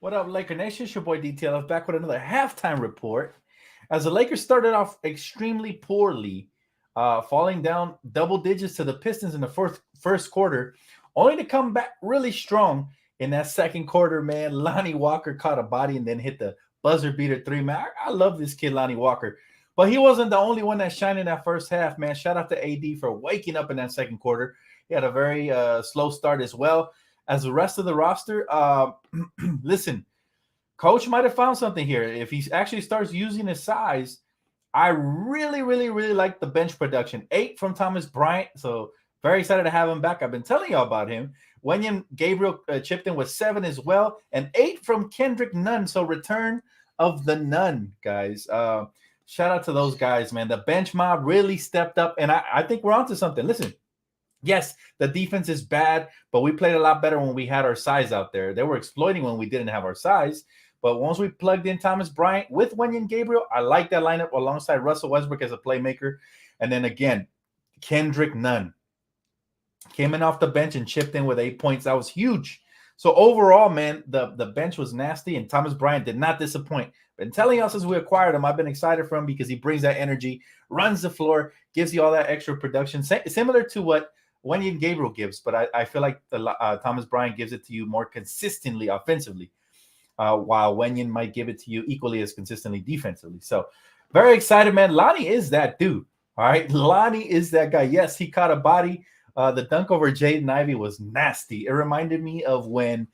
What up, Laker Nation? It's your boy DTLF back with another halftime report. As the Lakers started off extremely poorly, falling down double digits to the Pistons in the first quarter, only to come back really strong in that second quarter, man. Lonnie Walker caught a body and then hit the buzzer beater three. Man, I love this kid, Lonnie Walker. But he wasn't the only one that shined in that first half, man. Shout out to AD for waking up in that second quarter. He had a very slow start as well as the rest of the roster. Listen, coach might have found something here. If he actually starts using his size, I really, really, really like the bench production. 8 from Thomas Bryant. So very excited to have him back. I've been telling y'all about him. Wenyen Gabriel chipped in with 7 as well, and 8 from Kendrick Nunn. So return of the Nunn, guys. Shout out to those guys, man. The bench mob really stepped up, and I think we're onto something. Listen, yes, the defense is bad, but we played a lot better when we had our size out there. They were exploiting when we didn't have our size. But once we plugged in Thomas Bryant with Wenyen Gabriel, I like that lineup alongside Russell Westbrook as a playmaker. And then again, Kendrick Nunn came in off the bench and chipped in with 8 points. That was huge. So overall, man, the bench was nasty, and Thomas Bryant did not disappoint. Been telling y'all since we acquired him, I've been excited for him because he brings that energy, runs the floor, gives you all that extra production, similar to what Wenyen Gabriel gives. But I feel like Thomas Bryant gives it to you more consistently offensively. While Wenyen might give it to you equally as consistently defensively. So very excited, man. Lonnie is that dude. All right. Lonnie is that guy. Yes, he caught a body. The dunk over Jaden Ivey was nasty. It reminded me of when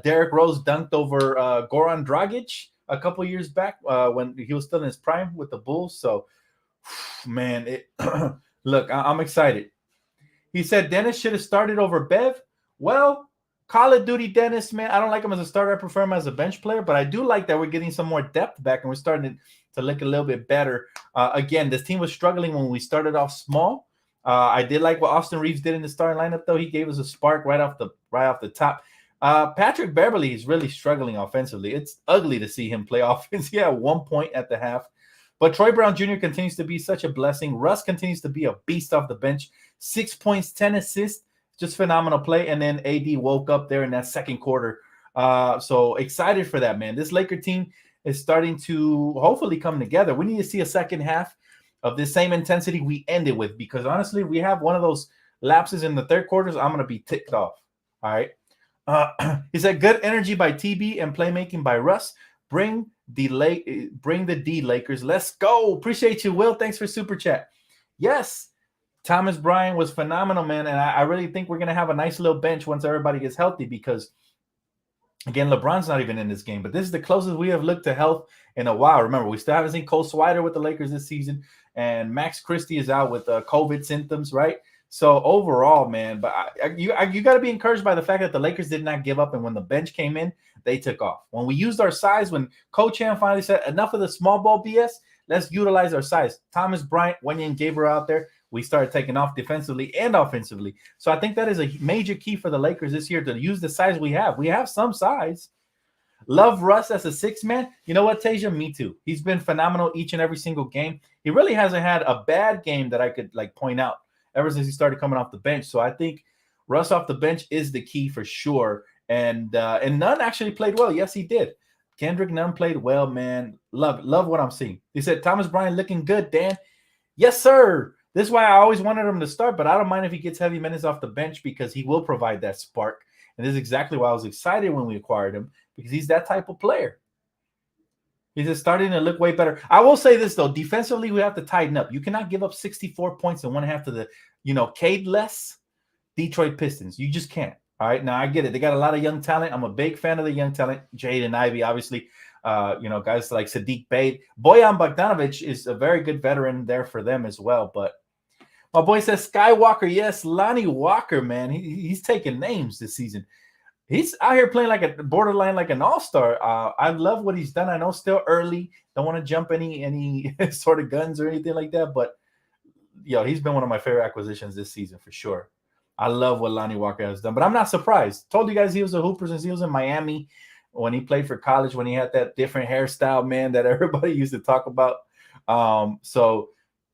Derrick Rose dunked over Goran Dragic a couple years back when he was still in his prime with the Bulls. So, man, look, I'm excited. He said Dennis should have started over Bev. Well, Call of Duty Dennis, man, I don't like him as a starter. I prefer him as a bench player, but I do like that we're getting some more depth back and we're starting to look a little bit better. Again, this team was struggling when we started off small. I did like what Austin Reeves did in the starting lineup, though. He gave us a spark right off the top. Patrick Beverley is really struggling offensively. It's ugly to see him play offense. He had 1 point at the half. But Troy Brown Jr. continues to be such a blessing. Russ continues to be a beast off the bench. 6 points, 10 assists. Just phenomenal play. And then AD woke up there in that second quarter. So excited for that, man. This Laker team is starting to hopefully come together. We need to see a second half of the same intensity we ended with, because honestly, we have one of those lapses in the third quarters. I'm going to be ticked off. All right. He said, good energy by TB and playmaking by Russ. Bring the D Lakers. Let's go. Appreciate you, Will. Thanks for super chat. Yes. Thomas Bryant was phenomenal, man, and I really think we're going to have a nice little bench once everybody gets healthy because, again, LeBron's not even in this game, but this is the closest we have looked to health in a while. Remember, we still haven't seen Cole Swider with the Lakers this season, and Max Christie is out with COVID symptoms, right? So overall, man, but you got to be encouraged by the fact that the Lakers did not give up, and when the bench came in, they took off. When we used our size, when Coach Ham finally said, enough of the small ball BS, let's utilize our size. Thomas Bryant, Wenyen Gabriel out there, we started taking off defensively and offensively. So I think that is a major key for the Lakers this year to use the size we have. We have some size. Love Russ as a six man. You know what, Tasia? Me too. He's been phenomenal each and every single game. He really hasn't had a bad game that I could point out ever since he started coming off the bench. So I think Russ off the bench is the key for sure. And Nunn actually played well. Yes, he did. Kendrick Nunn played well, man. Love what I'm seeing. He said, Thomas Bryant looking good, Dan. Yes, sir. This is why I always wanted him to start, but I don't mind if he gets heavy minutes off the bench because he will provide that spark. And this is exactly why I was excited when we acquired him, because he's that type of player. He's just starting to look way better. I will say this, though. Defensively, we have to tighten up. You cannot give up 64 points in one half to the, Cade-less Detroit Pistons. You just can't. All right? Now, I get it. They got a lot of young talent. I'm a big fan of the young talent. Jaden Ivey, obviously. Guys like Sadiq Bey. Bojan Bogdanovic is a very good veteran there for them as well. But my boy says Skywalker. Yes, Lonnie Walker, man. He's taking names this season. He's out here playing like a borderline, like an all-star. I love what he's done. I know still early. Don't want to jump any sort of guns or anything like that. But, he's been one of my favorite acquisitions this season for sure. I love what Lonnie Walker has done. But I'm not surprised. Told you guys he was a hooper since he was in Miami when he played for college, when he had that different hairstyle, man, that everybody used to talk about. So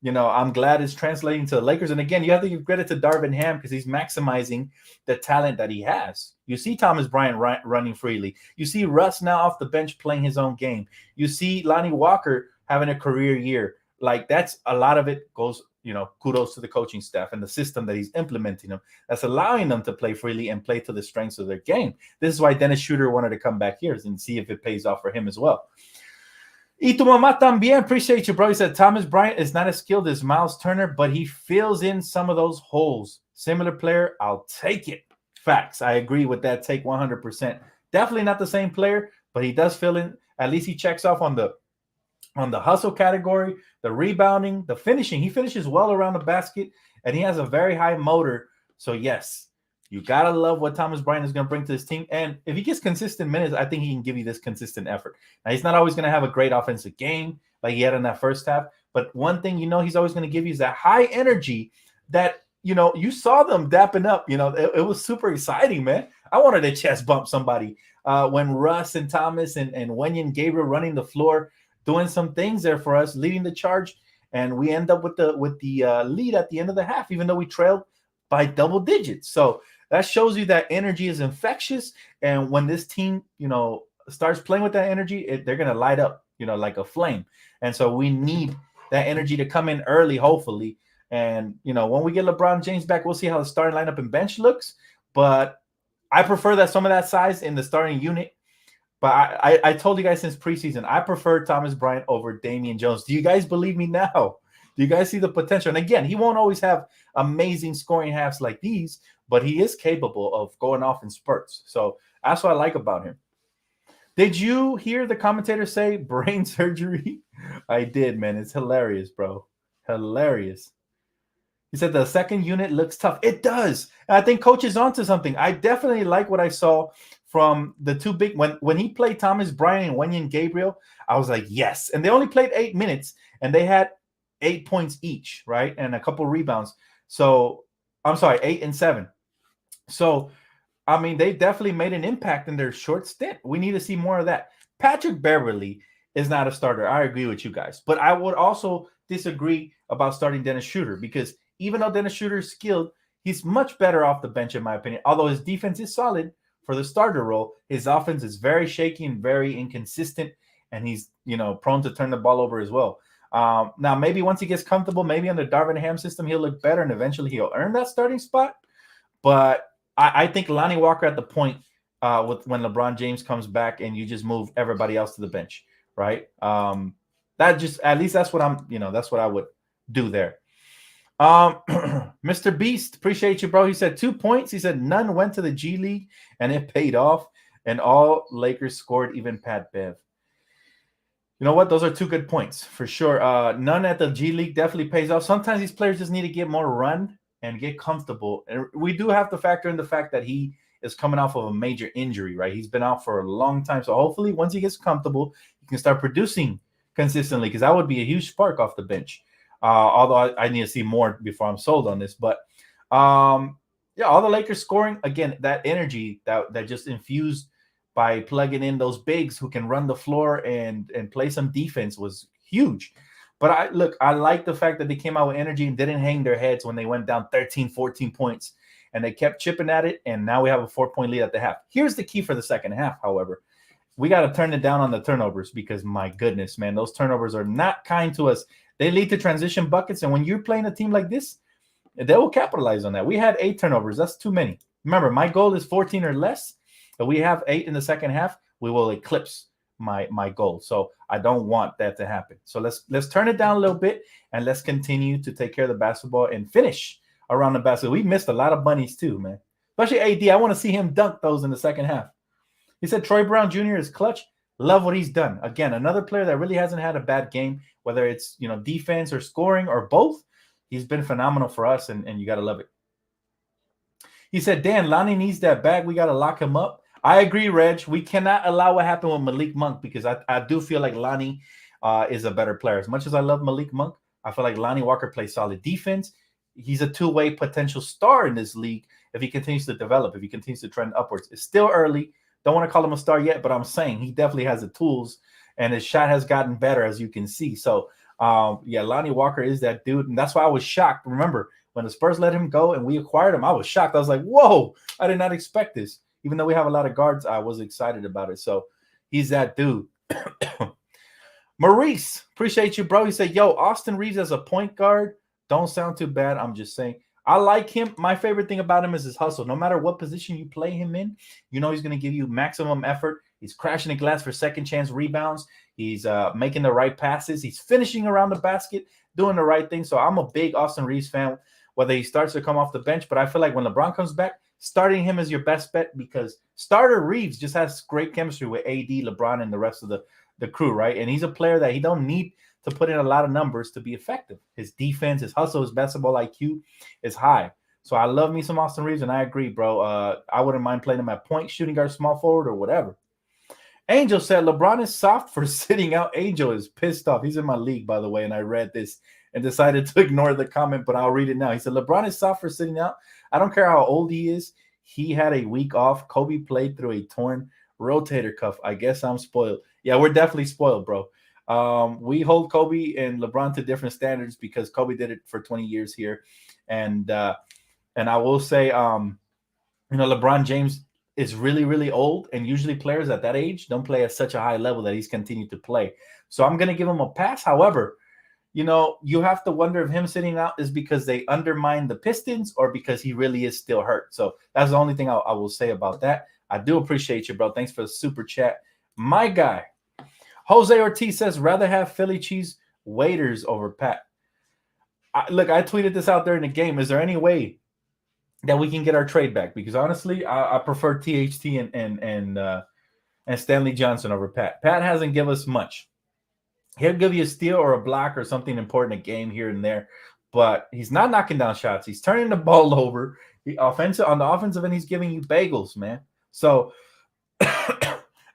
I'm glad it's translating to the Lakers. And again, you have to give credit to Darvin Ham because he's maximizing the talent that he has. You see Thomas Bryant running freely. You see Russ now off the bench playing his own game. You see Lonnie Walker having a career year. Like, that's a lot of it goes, kudos to the coaching staff and the system that he's implementing them. That's allowing them to play freely and play to the strengths of their game. This is why Dennis Schroeder wanted to come back here and see if it pays off for him as well. Y tu mamá también, appreciate you, bro. He said Thomas Bryant is not as skilled as Miles Turner, but he fills in some of those holes. Similar player, I'll take it. Facts. I agree with that take 100%. Definitely not the same player, but he does fill in. At least he checks off on the hustle category, the rebounding, the finishing. He finishes well around the basket, and he has a very high motor. So, yes, you got to love what Thomas Bryant is going to bring to this team. And if he gets consistent minutes, I think he can give you this consistent effort. Now, he's not always going to have a great offensive game like he had in that first half. But one thing he's always going to give you is that high energy that, you saw them dapping up. It was super exciting, man. I wanted to chest bump somebody when Russ and Thomas and Wenyen Gabriel running the floor, doing some things there for us, leading the charge. And we end up with the lead at the end of the half, even though we trailed by double digits. So that shows you that energy is infectious. And when this team, starts playing with that energy, they're going to light up, like a flame. And so we need that energy to come in early, hopefully. And, when we get LeBron James back, we'll see how the starting lineup and bench looks. But I prefer that some of that size in the starting unit. But I told you guys since preseason, I prefer Thomas Bryant over Damian Jones. Do you guys believe me now? Do you guys see the potential? And again, he won't always have amazing scoring halves like these, but he is capable of going off in spurts. So that's what I like about him. Did you hear the commentator say brain surgery? I did, man. It's hilarious, bro. Hilarious. He said the second unit looks tough. It does. And I think coach is onto something. I definitely like what I saw from the two big when he played Thomas Bryant and Wenyen Gabriel. I was like, yes. And they only played 8 minutes, and they had 8 points each, right? And a couple rebounds. So I'm sorry, 8 and 7. So, I mean, they definitely made an impact in their short stint. We need to see more of that. Patrick Beverley is not a starter. I agree with you guys. But I would also disagree about starting Dennis Schroeder, because even though Dennis Schroeder is skilled, he's much better off the bench, in my opinion. Although his defense is solid for the starter role, his offense is very shaky and very inconsistent, and he's, prone to turn the ball over as well. Now, maybe once he gets comfortable, maybe under Darvin Ham system, he'll look better, and eventually he'll earn that starting spot. But I think Lonnie Walker at the point with when LeBron James comes back, and you just move everybody else to the bench, right? That just, at least that's what that's what I would do there. Mr. Beast, appreciate you, bro. He said 2 points. He said none went to the G League, and it paid off, and all Lakers scored, even Pat Bev. You know what? Those are 2 good points for sure. None at the G League definitely pays off. Sometimes these players just need to get more run and get comfortable. And we do have to factor in the fact that he is coming off of a major injury, right? He's been out for a long time. So hopefully once he gets comfortable, he can start producing consistently, because that would be a huge spark off the bench. Although I need to see more before I'm sold on this. But all the Lakers scoring, again, that energy that just infused by plugging in those bigs who can run the floor and play some defense was huge. But I like the fact that they came out with energy and didn't hang their heads when they went down 13, 14 points. And they kept chipping at it, and now we have a 4-point lead at the half. Here's the key for the second half, however. We got to turn it down on the turnovers, because, my goodness, man, those turnovers are not kind to us. They lead to transition buckets, and when you're playing a team like this, they will capitalize on that. We had 8 turnovers. That's too many. Remember, my goal is 14 or less. If we have 8 in the second half, we will eclipse my goal. So I don't want that to happen. So let's turn it down a little bit, and let's continue to take care of the basketball and finish around the basket. We missed a lot of bunnies too, man. Especially AD. I want to see him dunk those in the second half. He said Troy Brown Jr. is clutch. Love what he's done. Again, another player that really hasn't had a bad game, whether it's defense or scoring or both. He's been phenomenal for us, and you got to love it. He said, Dan, Lonnie needs that bag. We got to lock him up. I agree, Reg. We cannot allow what happened with Malik Monk, because I do feel like Lonnie is a better player. As much as I love Malik Monk, I feel like Lonnie Walker plays solid defense. He's a two-way potential star in this league if he continues to develop, if he continues to trend upwards. It's still early. Don't want to call him a star yet, but I'm saying he definitely has the tools, and his shot has gotten better, as you can see. So Yeah, Lonnie Walker is that dude, and that's why I was shocked. Remember when the Spurs let him go and we acquired him? I was shocked. I was like, "Whoa! I did not expect this." Even though we have a lot of guards, I was excited about it. So he's that dude. Maurice, appreciate you, bro. He said, "Yo, Austin Reeves as a point guard don't sound too bad. I'm just saying." I like him. My favorite thing about him is his hustle. No matter what position you play him in, you know he's going to give you maximum effort. He's crashing the glass for second chance rebounds. He's making the right passes. He's finishing around the basket, doing the right thing. So I'm a big Austin Reeves fan, whether he starts to come off the bench. But I feel like when LeBron comes back, starting him is your best bet because starter Reeves just has great chemistry with AD, LeBron, and the rest of the crew, right? And he's a player that he don't need to put in a lot of numbers to be effective. His defense, his hustle, his basketball IQ is high. So I love me some Austin Reeves, and I agree, bro. I wouldn't mind playing him at point, shooting guard, small forward, or whatever. Angel said LeBron is soft for sitting out. Angel is pissed off. He's in my league, by the way, and I read this and decided to ignore the comment, but I'll read it now. He said LeBron is soft for sitting out. I don't care how old he is. He had a week off. Kobe played through a torn rotator cuff. I guess I'm spoiled. Yeah, we're definitely spoiled, bro. We hold Kobe and LeBron to different standards because Kobe did it for 20 years here. And I will say, LeBron James is really, really old, and usually players at that age don't play at such a high level that he's continued to play. So I'm going to give him a pass. However, you have to wonder if him sitting out is because they undermine the Pistons or because he really is still hurt. So that's the only thing I will say about that. I do appreciate you, bro. Thanks for the super chat. My guy, Jose Ortiz says, rather have Philly cheese waiters over Pat. Look, I tweeted this out there in the game. Is there any way that we can get our trade back? Because honestly, I prefer THT and Stanley Johnson over Pat. Pat hasn't given us much. He'll give you a steal or a block or something important a game here and there, but he's not knocking down shots. He's turning the ball over. On the offensive end, he's giving you bagels, man. So,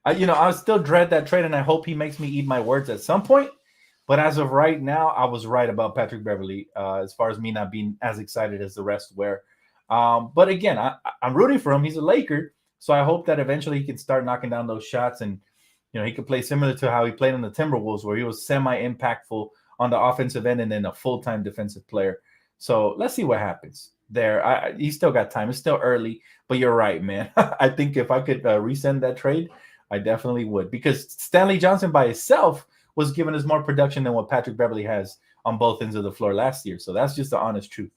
I still dread that trade, and I hope he makes me eat my words at some point. But as of right now, I was right about Patrick Beverley as far as me not being as excited as the rest were. But again, I'm rooting for him. He's a Laker, so I hope that eventually he can start knocking down those shots, and he could play similar to how he played on the Timberwolves, where he was semi-impactful on the offensive end and then a full-time defensive player. So let's see what happens there. He's still got time. It's still early, but you're right, man. I think if I could resend that trade, I definitely would, because Stanley Johnson by himself was giving us more production than what Patrick Beverley has on both ends of the floor last year. So that's just the honest truth.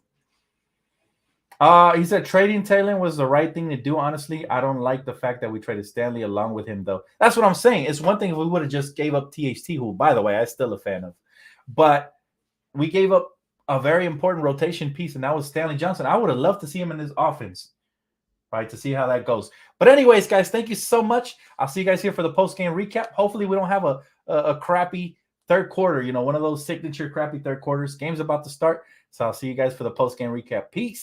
He said trading Taylor was the right thing to do. Honestly, I don't like the fact that we traded Stanley along with him, though. That's what I'm saying. It's one thing if we would have just gave up THT, who, by the way, I'm still a fan of. But we gave up a very important rotation piece, and that was Stanley Johnson. I would have loved to see him in this offense, right, to see how that goes. But anyways, guys, thank you so much. I'll see you guys here for the post-game recap. Hopefully we don't have a crappy third quarter, one of those signature crappy third quarters. Game's about to start. So I'll see you guys for the post-game recap. Peace.